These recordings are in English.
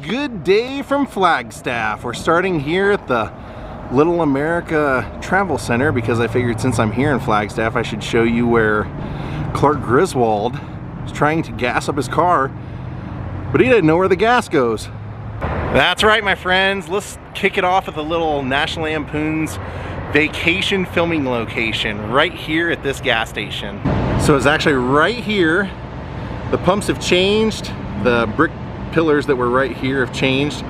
good day from Flagstaff. We're starting here at the Little America Travel Center because I figured since I'm here in Flagstaff, I should show you where Clark Griswold is trying to gas up his car, but he didn't know where the gas goes. That's right, my friends. Let's kick it off at the little National Lampoon's vacation filming location right here at this gas station. So it's actually right here. The pumps have changed. The brick pillars that were right here have changed.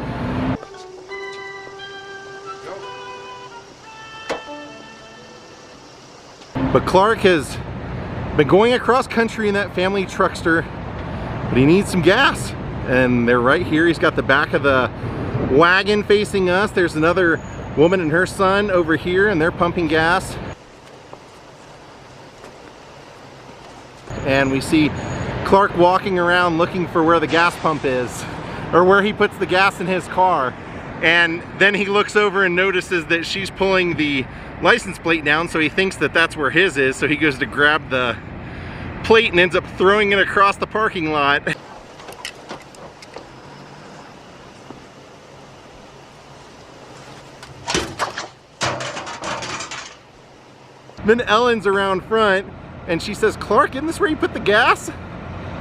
But Clark has been going across country in that family truckster, but he needs some gas. And they're right here. He's got the back of the wagon facing us. There's another woman and her son over here, and they're pumping gas. And we see Clark walking around looking for where the gas pump is, or where he puts the gas in his car. And then he looks over and notices that she's pulling the license plate down, so he thinks that that's where his is, so he goes to grab the plate and ends up throwing it across the parking lot. Then Ellen's around front and she says, "Clark, isn't this where you put the gas?"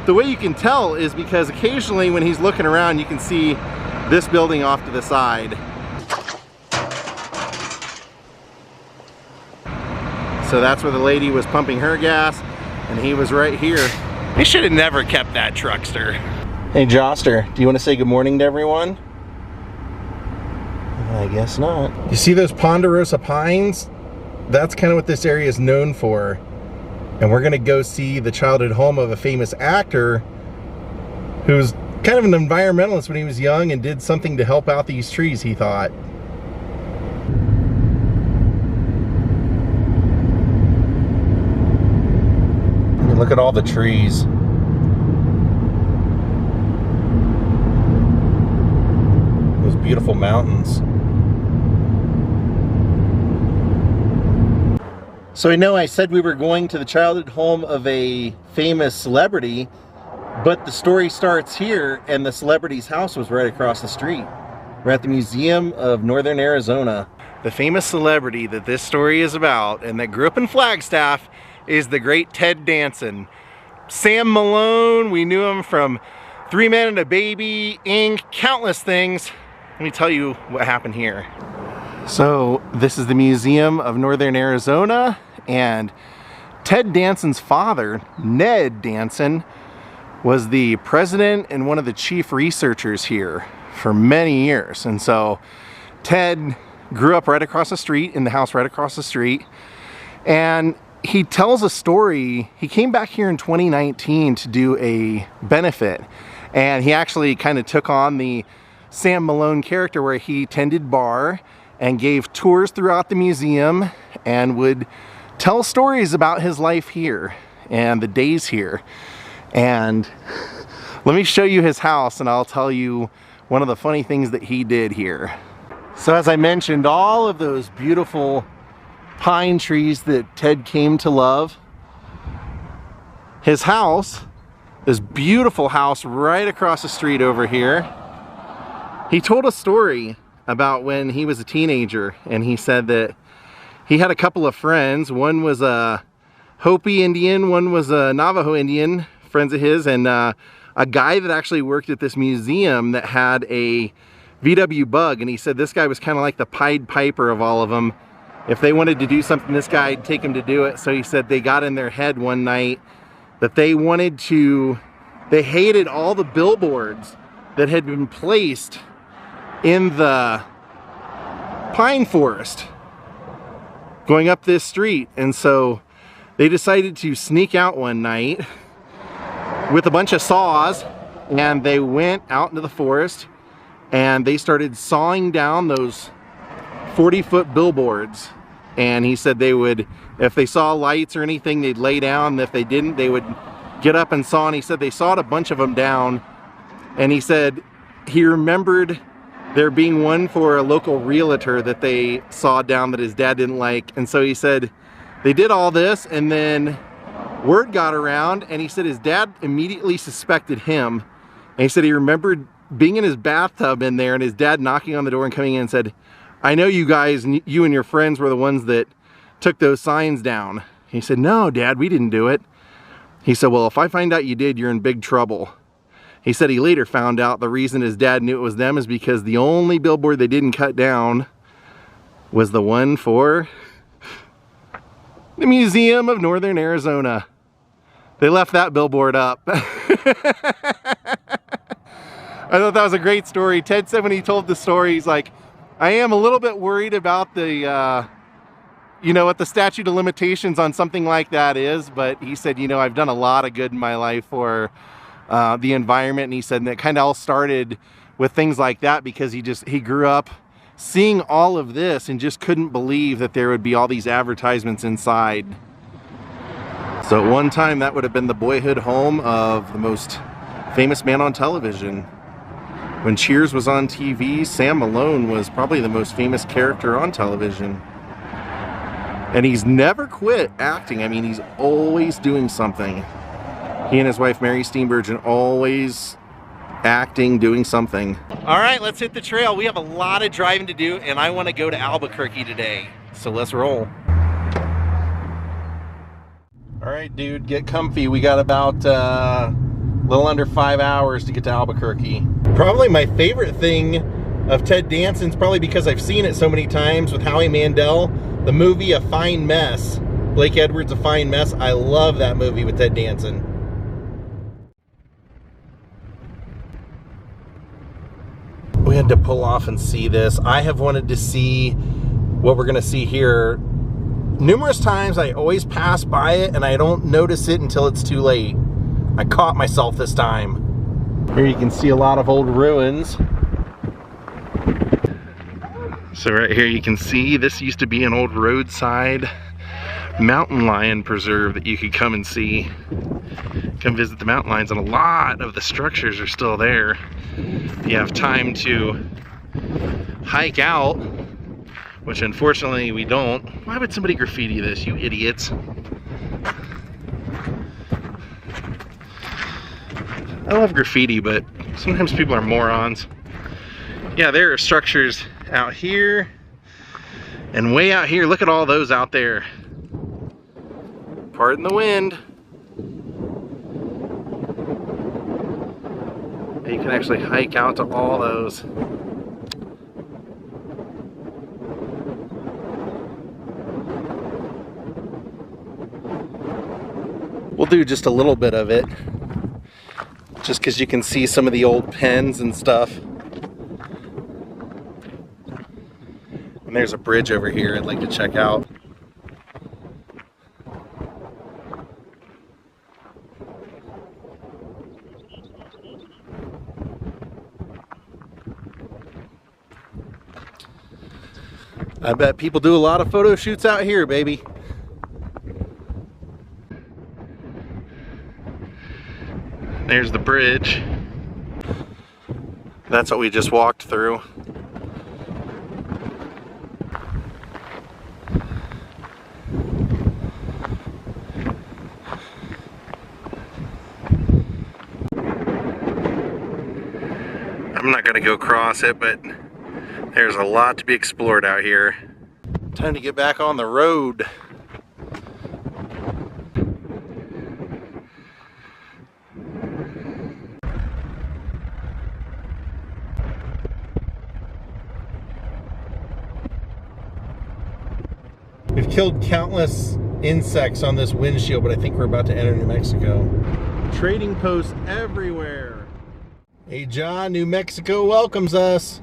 The way you can tell is because occasionally when he's looking around, you can see this building off to the side. So that's where the lady was pumping her gas, and he was right here. He should have never kept that truckster. Hey Joster, do you want to say good morning to everyone? I guess not. You see those ponderosa pines? That's kind of what this area is known for. And we're gonna go see the childhood home of a famous actor who's kind of an environmentalist when he was young and did something to help out these trees, he thought. I mean, look at all the trees. Those beautiful mountains. So I know I said we were going to the childhood home of a famous celebrity, but the story starts here, and the celebrity's house was right across the street. We're at the Museum of Northern Arizona. The famous celebrity that this story is about and that grew up in Flagstaff is the great Ted Danson. Sam Malone, we knew him from 3 Men and a Baby, Inc., countless things. Let me tell you what happened here. So this is the Museum of Northern Arizona, and Ted Danson's father, Ned Danson, was the president and one of the chief researchers here for many years. And so Ted grew up right across the street, in the house right across the street, and he tells a story. He came back here in 2019 to do a benefit, and he actually kind of took on the Sam Malone character where he tended bar and gave tours throughout the museum and would tell stories about his life here and the days here. And let me show you his house and I'll tell you one of the funny things that he did here. So as I mentioned, all of those beautiful pine trees that Ted came to love. His house, this beautiful house right across the street over here. He told a story about when he was a teenager, and he said that he had a couple of friends. One was a Hopi Indian, one was a Navajo Indian, friends of his, and a guy that actually worked at this museum that had a VW bug, and he said this guy was kind of like the Pied Piper of all of them. If they wanted to do something, this guy'd take him to do it. So he said they got in their head one night that they hated all the billboards that had been placed in the pine forest going up this street. And so they decided to sneak out one night with a bunch of saws, and they went out into the forest and they started sawing down those 40-foot billboards. And he said they would, if they saw lights or anything, they'd lay down. If they didn't, they would get up and saw. And he said they sawed a bunch of them down, and he said he remembered there being one for a local realtor that they sawed down that his dad didn't like. And so he said they did all this, and then word got around, and he said his dad immediately suspected him. And he said he remembered being in his bathtub in there and his dad knocking on the door and coming in and said, "I know you guys, you and your friends were the ones that took those signs down." He said, "No, Dad, we didn't do it." He said, "Well, if I find out you did, you're in big trouble." He said he later found out the reason his dad knew it was them is because the only billboard they didn't cut down was the one for the Museum of Northern Arizona. They left that billboard up. I thought that was a great story. Ted said when he told the story, he's like, "I am a little bit worried about the, you know, what the statute of limitations on something like that is," but he said, "You know, I've done a lot of good in my life for the environment," and he said that kind of all started with things like that because he grew up seeing all of this and just couldn't believe that there would be all these advertisements inside. So at one time that would have been the boyhood home of the most famous man on television. When Cheers was on TV, Sam Malone was probably the most famous character on television. And he's never quit acting. I mean, he's always doing something. He and his wife, Mary Steenburgen, always acting, doing something. All right, let's hit the trail. We have a lot of driving to do, and I want to go to Albuquerque today. So let's roll. All right, dude, get comfy. We got about a little under 5 hours to get to Albuquerque. Probably my favorite thing of Ted Danson's, probably because I've seen it so many times with Howie Mandel, the movie A Fine Mess. Blake Edwards' A Fine Mess. I love that movie with Ted Danson. We had to pull off and see this. I have wanted to see what we're gonna see here numerous times. I always pass by it and I don't notice it until it's too late. I caught myself this time. Here you can see a lot of old ruins. So right here you can see this used to be an old roadside mountain lion preserve that you could come and see. Come visit the mountain lions, and a lot of the structures are still there. If you have time to hike out, which unfortunately we don't. Why would somebody graffiti this, you idiots? I love graffiti, but sometimes people are morons. Yeah, there are structures out here and way out here. Look at all those out there. Pardon the wind. You can actually hike out to all those. We'll do just a little bit of it, just because you can see some of the old pens and stuff. And there's a bridge over here I'd like to check out. I bet people do a lot of photo shoots out here, baby. There's the bridge. That's what we just walked through. I'm not gonna go across it, but there's a lot to be explored out here. Time to get back on the road. We've killed countless insects on this windshield, but I think we're about to enter New Mexico. Trading posts everywhere. Hey John, New Mexico welcomes us.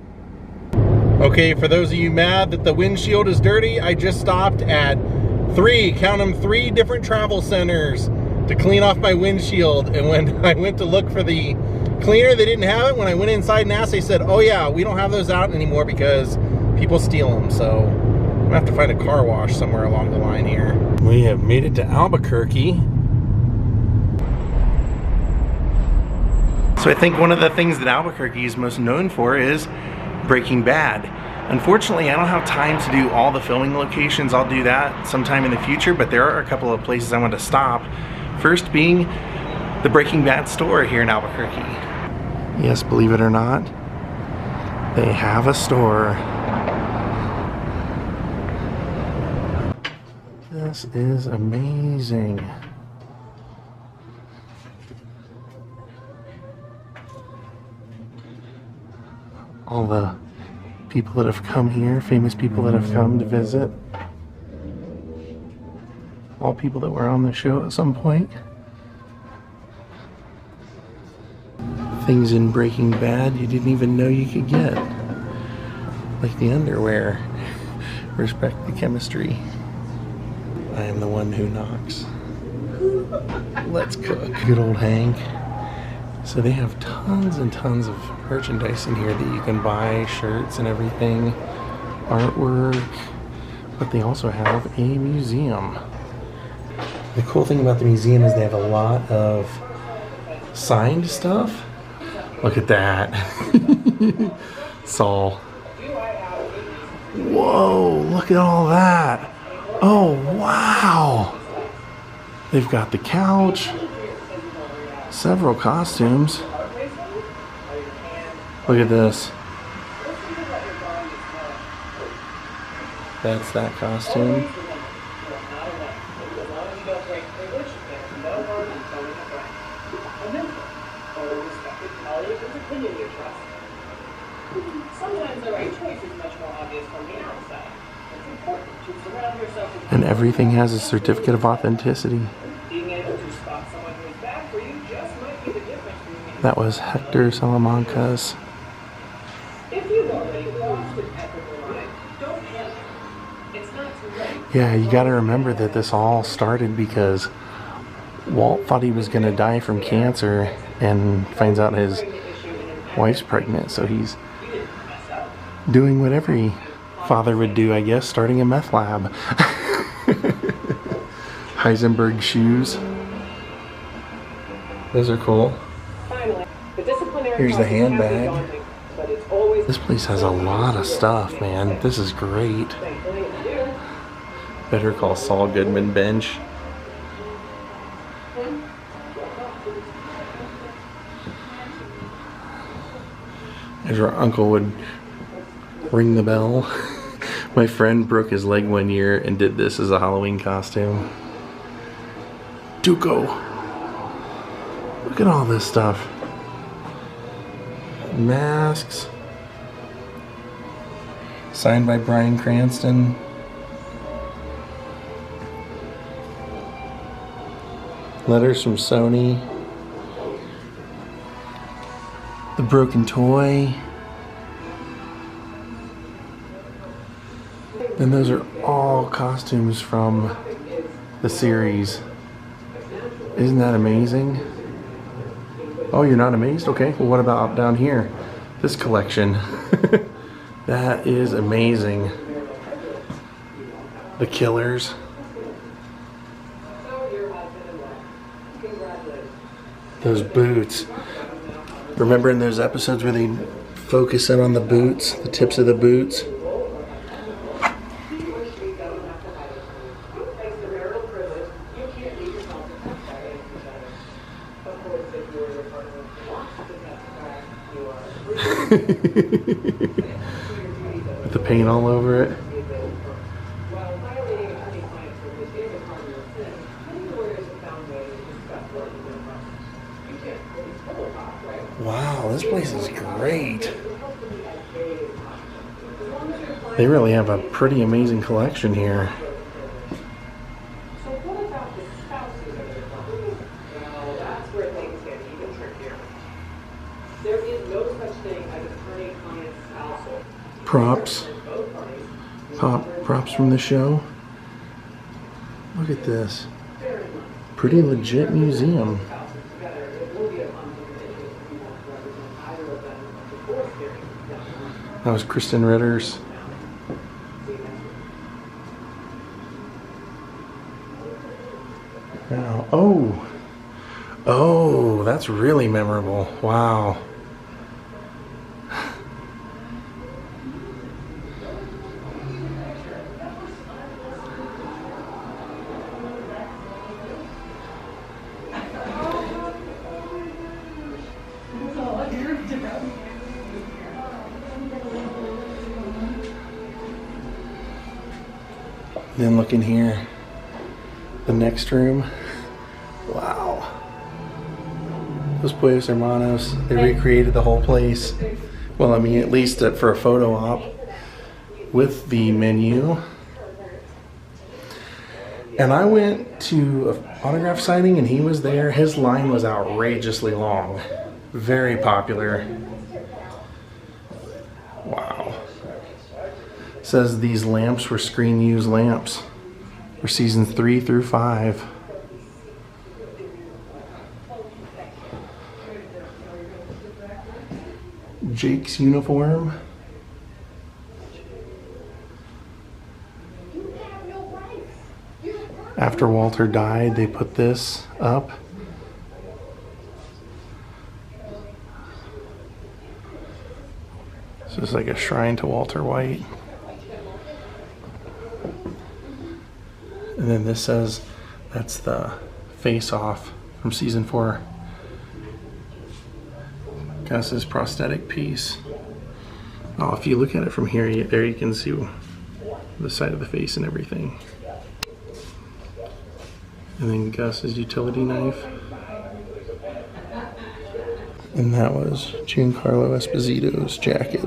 Okay, for those of you mad that the windshield is dirty, I just stopped at count them, 3 different travel centers to clean off my windshield. And when I went to look for the cleaner, they didn't have it. When I went inside and asked, they said, "Oh yeah, we don't have those out anymore because people steal them." So I'm gonna have to find a car wash somewhere along the line here. We have made it to Albuquerque. So I think one of the things that Albuquerque is most known for is Breaking Bad. Unfortunately, I don't have time to do all the filming locations. I'll do that sometime in the future, but there are a couple of places I want to stop. First being the Breaking Bad store here in Albuquerque. Yes, believe it or not, they have a store. This is amazing. All the people that have come here, famous people that have come to visit. All people that were on the show at some point. Things in Breaking Bad you didn't even know you could get. Like the underwear. Respect the chemistry. I am the one who knocks. Let's cook. Good old Hank. So they have tons and tons of merchandise in here that you can buy, shirts and everything, artwork, but they also have a museum. The cool thing about the museum is they have a lot of signed stuff. Look at that. Saul. Whoa, look at all that. Oh, wow. They've got the couch. Several costumes. Look at this. That's that costume. And everything has a certificate of authenticity. That was Hector Salamanca's. Yeah, you gotta remember that this all started because Walt thought he was gonna die from cancer and finds out his wife's pregnant, so he's doing what every father would do, I guess, starting a meth lab. Heisenberg shoes. Those are cool. Here's the handbag. This place has a lot of stuff, man. This is great. Better Call Saul Goodman bench. As your uncle would ring the bell. My friend broke his leg one year and did this as a Halloween costume. Tuco. Look at all this stuff. Masks. Signed by Bryan Cranston. Letters from Sony. The broken toy. And those are all costumes from the series. Isn't that amazing? Oh, you're not amazed? Okay, well what about down here? This collection. That is amazing. The Killers. Those boots. Remember in those episodes where they focus in on the boots, the tips of the boots? With the paint all over it. Wow, this place is great. They really have a pretty amazing collection here. Props. Props from the show. Look at this. Pretty legit museum. That was Kristen Ritter's. Now, oh, that's really memorable. Wow. then look in here, the next room. Wow. Los Pollos Hermanos, they recreated the whole place. Well, I mean, at least for a photo op with the menu. And I went to an autograph signing and he was there. His line was outrageously long. Very popular. Wow. It says these lamps were screen used lamps for seasons 3 through 5. Jake's uniform. After Walter died, they put this up. So it's like a shrine to Walter White. And then this says that's the face-off from season 4. Gus's prosthetic piece. Oh, if you look at it from here, there you can see the side of the face and everything. And then Gus's utility knife. And that was Giancarlo Esposito's jacket.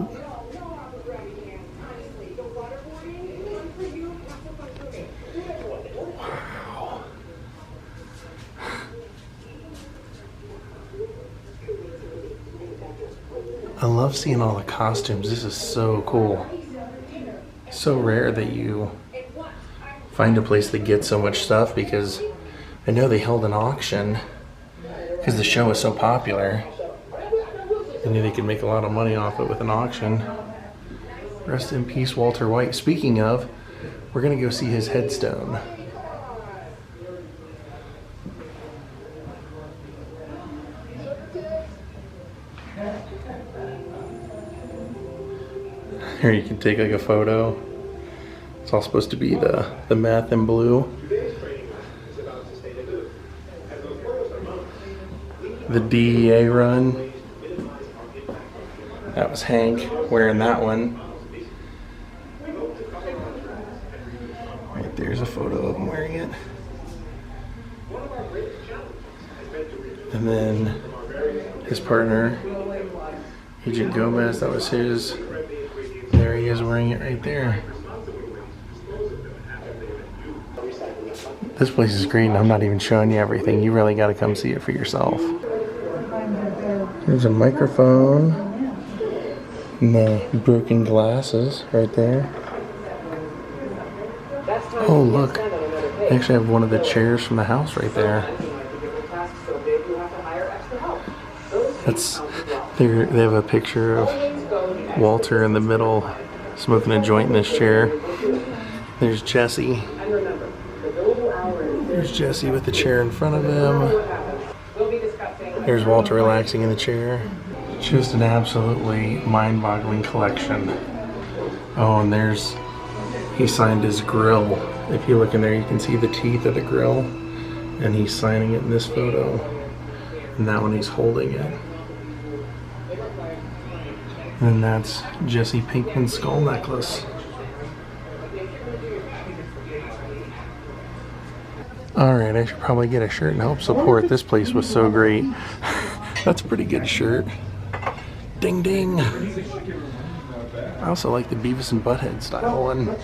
Wow. I love seeing all the costumes. This is so cool. So rare that you find a place that gets so much stuff, because I know they held an auction because the show was so popular. I knew they could make a lot of money off it with an auction. Rest in peace, Walter White. Speaking of, we're gonna go see his headstone. Here you can take like a photo. It's all supposed to be the meth and blue. The DEA run. That was Hank wearing that one. Right there's a photo of him wearing it. And then his partner, Agent Gomez, that was his. There he is wearing it right there. This place is great and I'm not even showing you everything. You really got to come see it for yourself. There's a microphone and the broken glasses right there. Oh look, they actually have one of the chairs from the house right there. They have a picture of Walter in the middle smoking a joint in this chair. There's Jesse. There's Jesse with the chair in front of him. There's Walter relaxing in the chair. Just an absolutely mind-boggling collection. Oh, and he signed his grill. If you look in there, you can see the teeth of the grill. And he's signing it in this photo. And that one he's holding it. And that's Jesse Pinkman's skull necklace. Alright, I should probably get a shirt and help support. This place was so great. That's a pretty good shirt. Ding ding. I also like the Beavis and Butthead style one.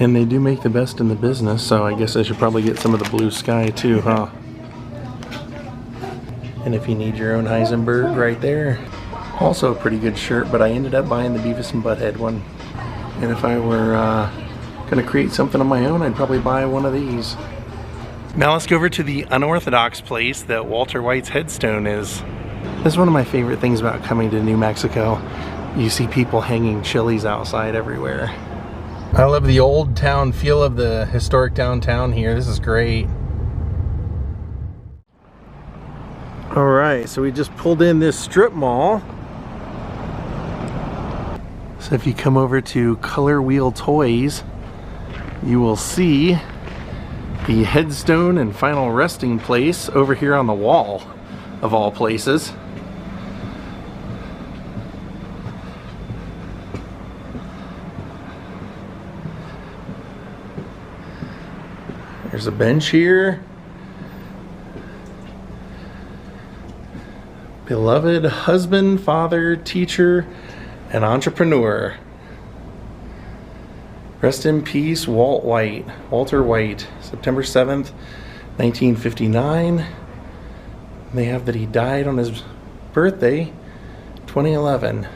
And they do make the best in the business, so I guess I should probably get some of the blue sky too, huh? And if you need your own Heisenberg, right there. Also a pretty good shirt, but I ended up buying the Beavis and Butthead one. And if I were gonna create something on my own, I'd probably buy one of these. Now let's go over to the unorthodox place that Walter White's headstone is. This is one of my favorite things about coming to New Mexico. You see people hanging chilies outside everywhere. I love the old town feel of the historic downtown here. This is great. Alright, so we just pulled in this strip mall. So if you come over to Color Wheel Toys, you will see the headstone and final resting place over here on the wall, of all places. There's a bench here. Beloved husband, father, teacher, and entrepreneur. Rest in peace, Walter White, September 7th, 1959. They have that he died on his birthday, 2011.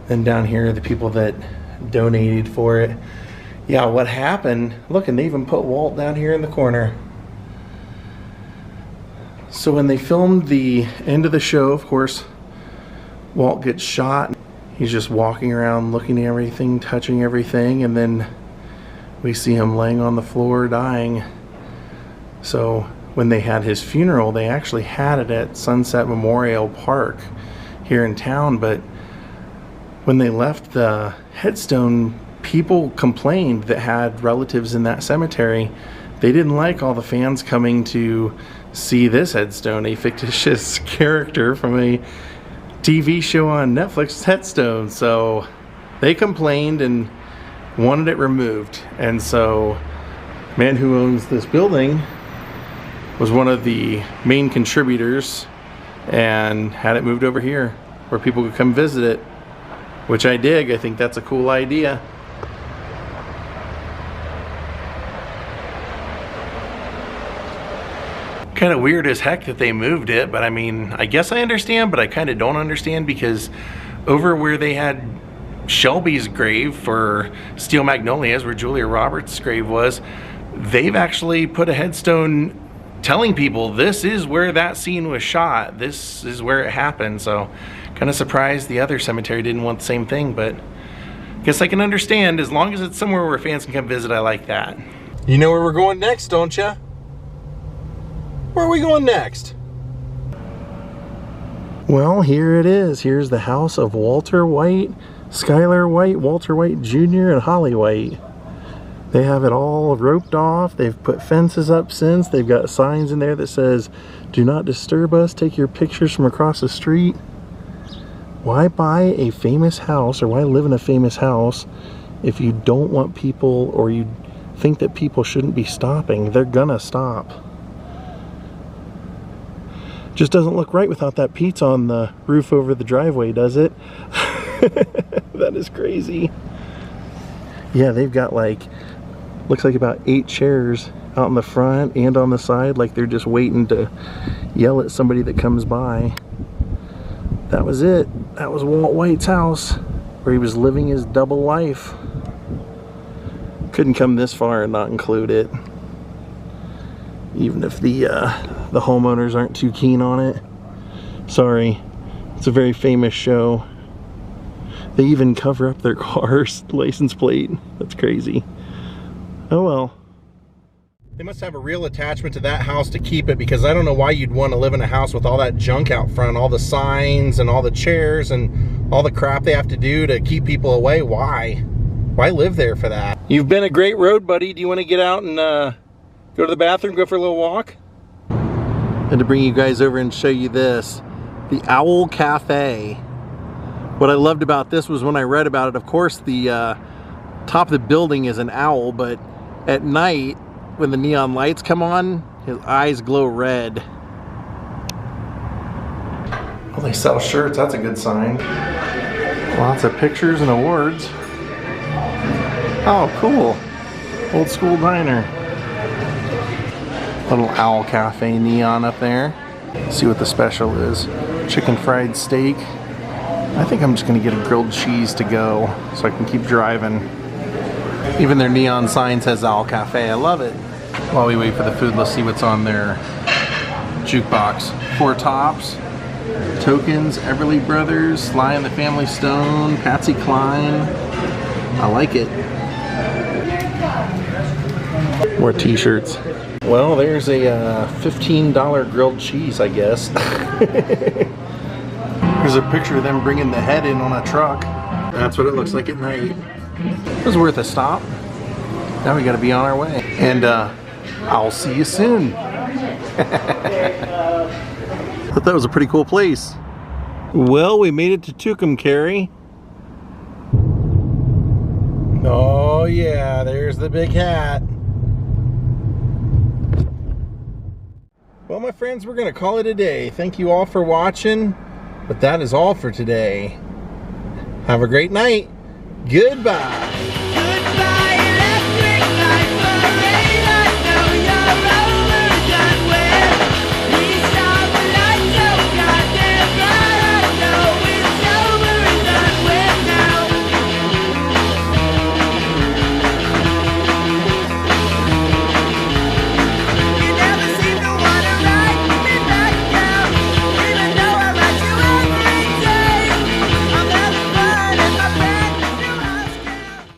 Then down here are the people that donated for it. Yeah, what happened? Look, and they even put Walt down here in the corner. So when they filmed the end of the show, of course, Walt gets shot. He's just walking around looking at everything, touching everything, and then we see him laying on the floor dying. So when they had his funeral, they actually had it at Sunset Memorial Park here in town, but when they left the headstone, people complained that had relatives in that cemetery. They didn't like all the fans coming to see this headstone, a fictitious character from a TV show on Netflix, headstone. So they complained and wanted it removed. And so the man who owns this building was one of the main contributors and had it moved over here where people could come visit it, which I dig. I think that's a cool idea. Kind of weird as heck that they moved it, but I mean, I guess I understand, but I kind of don't understand, because over where they had Shelby's grave for Steel Magnolias, where Julia Roberts' grave was, they've actually put a headstone telling people this is where that scene was shot, this is where it happened. So kind of surprised the other cemetery didn't want the same thing, but I guess I can understand. As long as it's somewhere where fans can come visit, I like that. You know where we're going next, don't you? Where are we going next? Well, here it is. Here's the house of Walter White, Skylar White, Walter White Jr., and Holly White. They have it all roped off. They've put fences up since. They've got signs in there that says, "Do not disturb us. Take your pictures from across the street." Why buy a famous house, or why live in a famous house if you don't want people, or you think that people shouldn't be stopping? They're gonna stop. Just doesn't look right without that pizza on the roof over the driveway, does it? That is crazy. Yeah, they've got like, looks like about 8 chairs out in the front and on the side, like they're just waiting to yell at somebody that comes by. That was it. That was Walt White's house, where he was living his double life. Couldn't come this far and not include it, even if the homeowners aren't too keen on it. Sorry, it's a very famous show. They even cover up their car's license plate. That's crazy. Oh well. They must have a real attachment to that house to keep it, because I don't know why you'd want to live in a house with all that junk out front, all the signs and all the chairs and all the crap they have to do to keep people away. Why? Why live there for that? You've been a great road buddy. Do you want to get out and go to the bathroom, go for a little walk? And to bring you guys over and show you this, the Owl Cafe. What I loved about this was when I read about it, of course the top of the building is an owl, but at night when the neon lights come on, his eyes glow red. Oh, they sell shirts, that's a good sign. Lots of pictures and awards. Oh, cool. Old school diner. Little Owl Cafe neon up there. Let's see what the special is. Chicken fried steak. I think I'm just gonna get a grilled cheese to go so I can keep driving. Even their neon sign says Owl Cafe. I love it. While we wait for the food, let's see what's on their jukebox. 4 Tops, Tokens, Everly Brothers, Sly and the Family Stone, Patsy Cline. I like it. More t-shirts. Well, there's a $15 grilled cheese, I guess. There's a picture of them bringing the head in on a truck. That's what it looks like at night. It was worth a stop. Now we gotta be on our way. And I'll see you soon. Thought that was a pretty cool place. Well, we made it to Tucumcari. Oh yeah, there's the big hat. Well, my friends, we're going to call it a day. Thank you all for watching, but that is all for today. Have a great night. Goodbye.